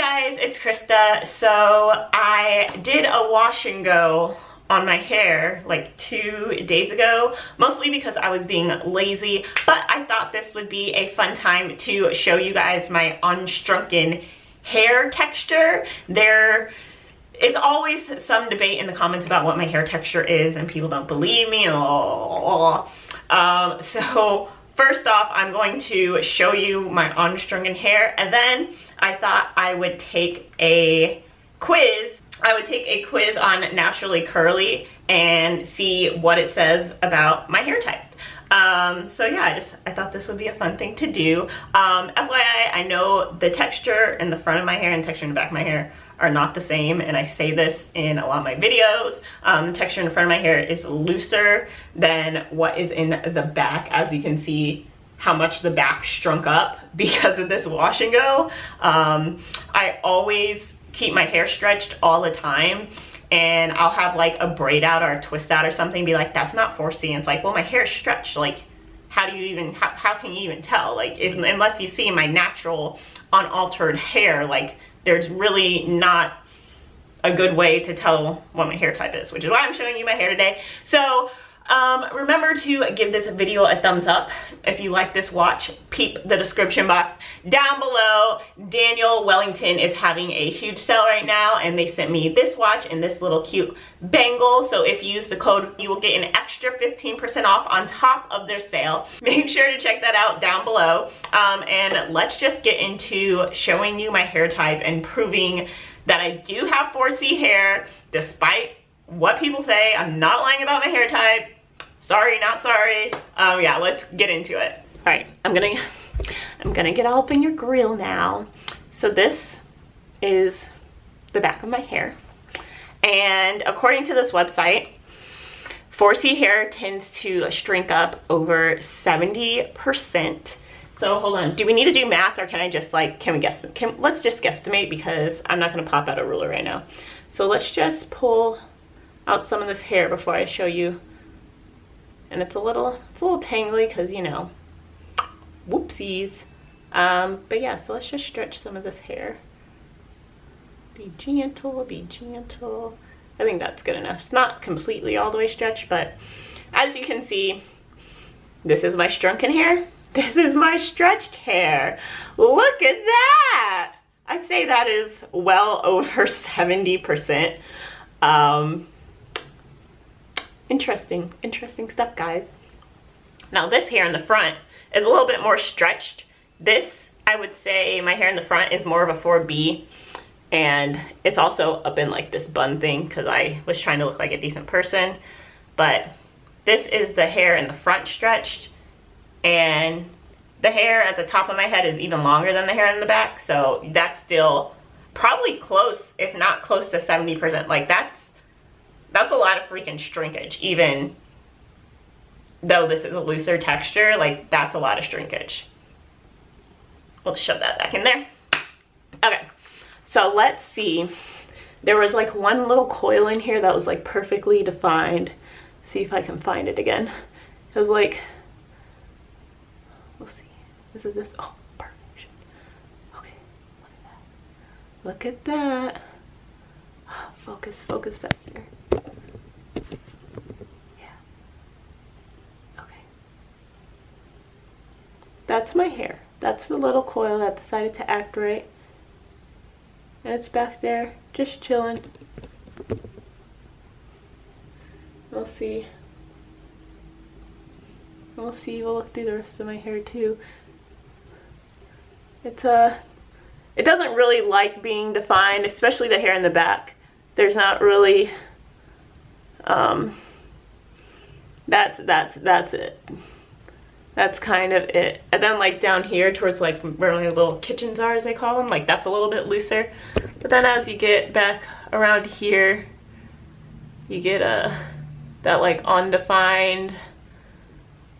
guys, it's Krista. So I did a wash and go on my hair like 2 days ago, mostly because I was being lazy, but I thought this would be a fun time to show you guys my unshrunken hair texture. There is always some debate in the comments about what my hair texture is and people don't believe me. So first off, I'm going to show you my unshrunken hair, and then I thought I would take a quiz. I would take a quiz on Naturally Curly and see what it says about my hair type. So yeah, I thought this would be a fun thing to do. FYI, I know the texture in the front of my hair and the texture in the back of my hair are not the same, and I say this in a lot of my videos. The texture in the front of my hair is looser than what is in the back, as you can see how much the back shrunk up because of this wash and go. I always keep my hair stretched all the time, and I'll have like a braid out or a twist out or something, be like, that's not 4C, and it's like, well, my hair is stretched. Like, how do you even, how can you even tell? Like, unless you see my natural unaltered hair, like, there's really not a good way to tell what my hair type is, which is why I'm showing you my hair today. So remember to give this video a thumbs up if you like this watch. Peep the description box down below. Daniel Wellington is having a huge sale right now, and they sent me this watch and this little cute bangle. So if you use the code, you will get an extra 15% off on top of their sale. Make sure to check that out down below. And let's just get into showing you my hair type and proving that I do have 4C hair, despite what people say. I'm not lying about my hair type. Sorry, not sorry. Yeah, let's get into it. All right, I'm gonna get all up in your grill now. So this is the back of my hair, and according to this website, 4C hair tends to shrink up over 70%. So hold on, do we need to do math, or can I just like, can we guess? Let's just guesstimate, because I'm not gonna pop out a ruler right now. So let's just pull out some of this hair before I show you. And it's a little tangly because, you know, whoopsies. But yeah, so let's just stretch some of this hair. Be gentle, be gentle. I think that's good enough. It's not completely all the way stretched, but as you can see, this is my shrunken hair. This is my stretched hair. Look at that! I'd say that is well over 70%. Interesting stuff, guys. Now this hair in the front is a little bit more stretched. This, I would say my hair in the front is more of a 4B, and it's also up in like this bun thing because I was trying to look like a decent person. But this is the hair in the front stretched, and the hair at the top of my head is even longer than the hair in the back, so that's still probably close, if not close to 70%. Like that's a lot of freaking shrinkage, even though this is a looser texture. Like, that's a lot of shrinkage. We'll shove that back in there. Okay, so let's see. There was like one little coil in here that was like perfectly defined. See if I can find it again. It was like, we'll see. This is this. Oh, perfect. Okay, look at that. Focus back here. That's my hair. That's the little coil that decided to act right. And it's back there, just chilling. We'll see. We'll look through the rest of my hair too. It doesn't really like being defined, especially the hair in the back. There's not really, that's it. That's kind of it. And then like down here towards like where my little kitchens are, as they call them, like that's a little bit looser. But then as you get back around here, you get that like undefined.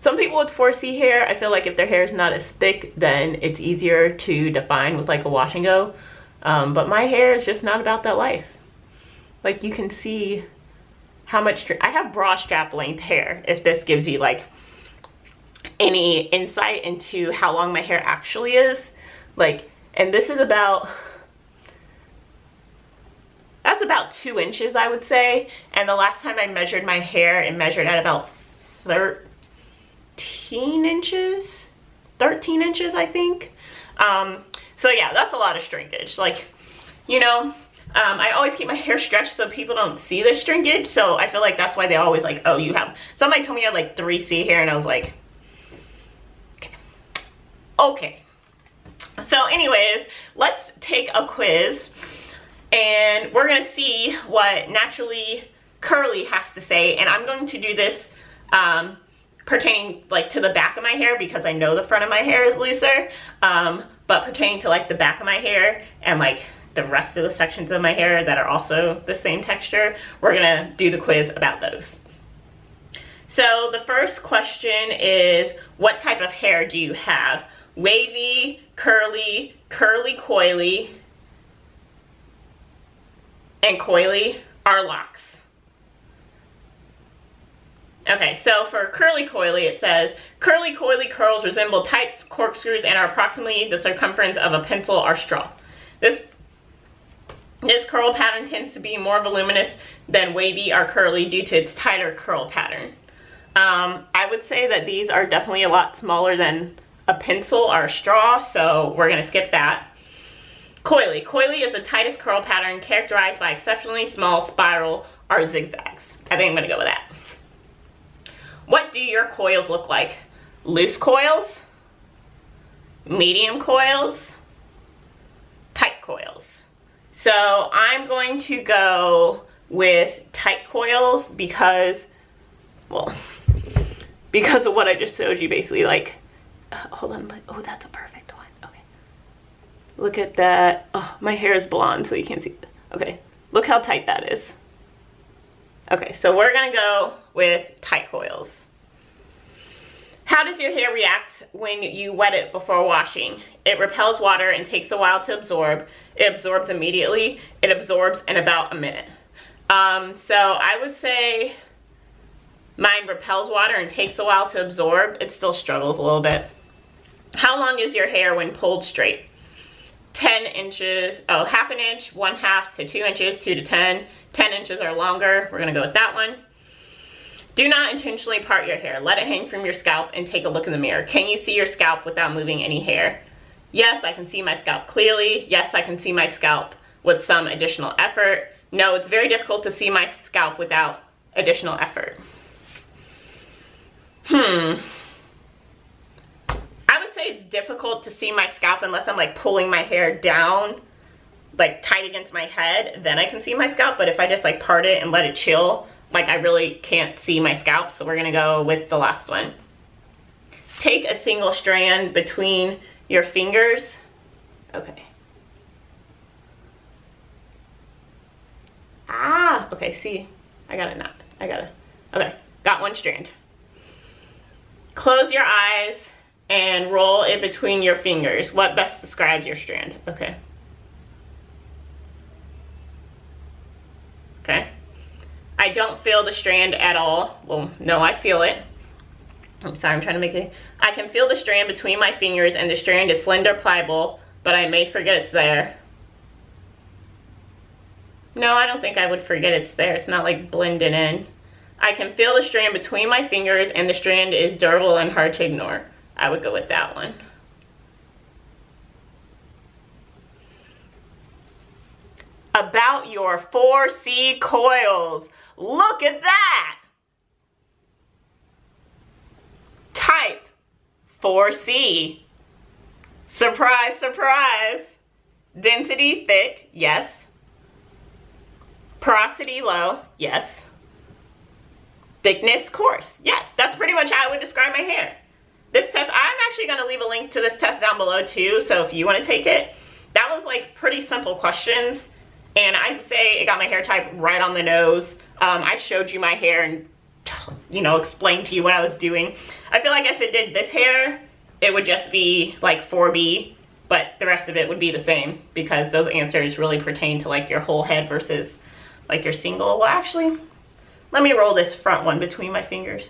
Some people with 4C hair, I feel like if their hair is not as thick, then it's easier to define with like a wash and go. But my hair is just not about that life. Like, you can see how much, I have bra strap length hair, if this gives you like any insight into how long my hair actually is. Like, and this is about about 2 inches, I would say. And the last time I measured my hair, it measured at about 13 inches, I think. So yeah, that's a lot of shrinkage. Like, you know, I always keep my hair stretched so people don't see the shrinkage. So I feel like that's why they always like, oh, you have, somebody told me I had like 3C hair, and I was like, okay. So anyways, let's take a quiz, and we're gonna see what Naturally Curly has to say. And I'm going to do this pertaining like to the back of my hair, because I know the front of my hair is looser, but pertaining to like the back of my hair and like the rest of the sections of my hair that are also the same texture, we're gonna do the quiz about those. So the first question is, what type of hair do you have? Wavy, curly, curly coily, and coily are locks. Okay, so for curly coily, it says, curly coily curls resemble tight corkscrews and are approximately the circumference of a pencil or straw. This curl pattern tends to be more voluminous than wavy or curly due to its tighter curl pattern. I would say that these are definitely a lot smaller than a pencil or a straw, so we're gonna skip that. Coily. Coily is the tightest curl pattern, characterized by exceptionally small spiral or zigzags. I think I'm gonna go with that. What do your coils look like? Loose coils, medium coils, tight coils. So I'm going to go with tight coils because, well, because of what I just showed you, basically. Like, hold on, oh, that's a perfect one. Okay, look at that. Oh, my hair is blonde, so you can't see. Okay, look how tight that is. Okay, so we're gonna go with tight coils. How does your hair react when you wet it before washing? It repels water and takes a while to absorb. It absorbs immediately. It absorbs in about a minute. So I would say mine repels water and takes a while to absorb. It still struggles a little bit. How long is your hair when pulled straight? 10 inches, oh, half an inch, 1/2 to 2 inches, 2 to 10. 10 inches or longer. We're gonna go with that one. Do not intentionally part your hair. Let it hang from your scalp and take a look in the mirror. Can you see your scalp without moving any hair? Yes, I can see my scalp clearly. Yes, I can see my scalp with some additional effort. No, it's very difficult to see my scalp without additional effort. I would say it's difficult to see my scalp unless I'm like pulling my hair down, like tight against my head, then I can see my scalp. But if I just like part it and let it chill, like I really can't see my scalp. So we're gonna go with the last one. Take a single strand between your fingers. Okay. Ah, okay, see, I got a knot. Okay, got one strand. Close your eyes and roll it between your fingers. What best describes your strand? Okay. Okay. I don't feel the strand at all. Well, no, I feel it. I'm sorry, I'm trying to make it. I can feel the strand between my fingers, and the strand is slender, pliable, but I may forget it's there. No, I don't think I would forget it's there. It's not like blending in. I can feel the strand between my fingers, and the strand is durable and hard to ignore. I would go with that one. About your 4C coils. Look at that! Type 4C. Surprise, surprise. Density thick, yes. Porosity low, yes. Thickness coarse, yes. That's pretty much how I would describe my hair. This test, I'm actually going to leave a link to this test down below too, so if you want to take it. That was like pretty simple questions, and I'd say it got my hair type right on the nose. I showed you my hair and, you know, explained to you what I was doing. I feel like if it did this hair, it would just be like 4B, but the rest of it would be the same because those answers really pertain to like your whole head versus like your single. Well, actually, let me roll this front one between my fingers.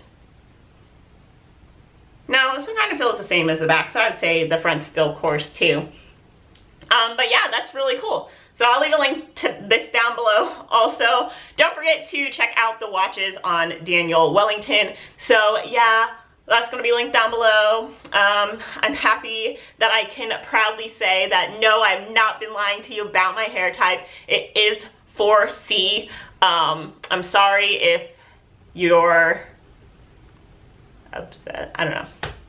No, it kind of feels the same as the back, so I'd say the front's still coarse too. But yeah, that's really cool. So I'll leave a link to this down below. Also, don't forget to check out the watches on Daniel Wellington. So yeah, that's going to be linked down below. I'm happy that I can proudly say that no, I've not been lying to you about my hair type. It is 4C. I'm sorry if you're upset. I don't know.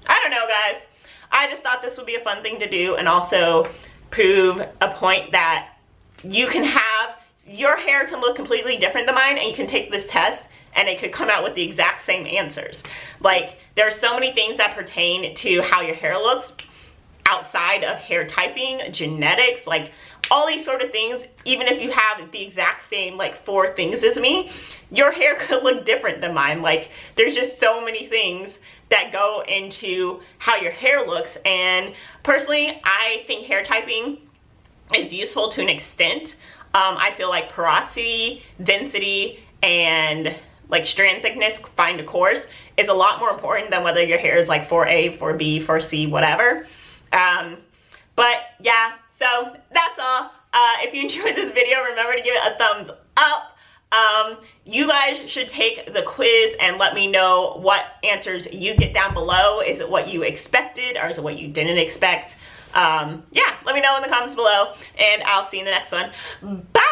I don't know, guys. I just thought this would be a fun thing to do and also prove a point that you can have, your hair can look completely different than mine, and you can take this test and it could come out with the exact same answers. Like, there are so many things that pertain to how your hair looks outside of hair typing, genetics, like all these sort of things. Even if you have the exact same like 4 things as me, your hair could look different than mine. Like, there's just so many things that go into how your hair looks. And personally, I think hair typing is useful to an extent. I feel like porosity, density, and like strand thickness, fine to coarse, is a lot more important than whether your hair is like 4A, 4B, 4C, whatever. But yeah, so that's all. If you enjoyed this video, remember to give it a thumbs up. You guys should take the quiz and let me know what answers you get down below. Is it what you expected, or is it what you didn't expect? Yeah, let me know in the comments below, and I'll see you in the next one. Bye!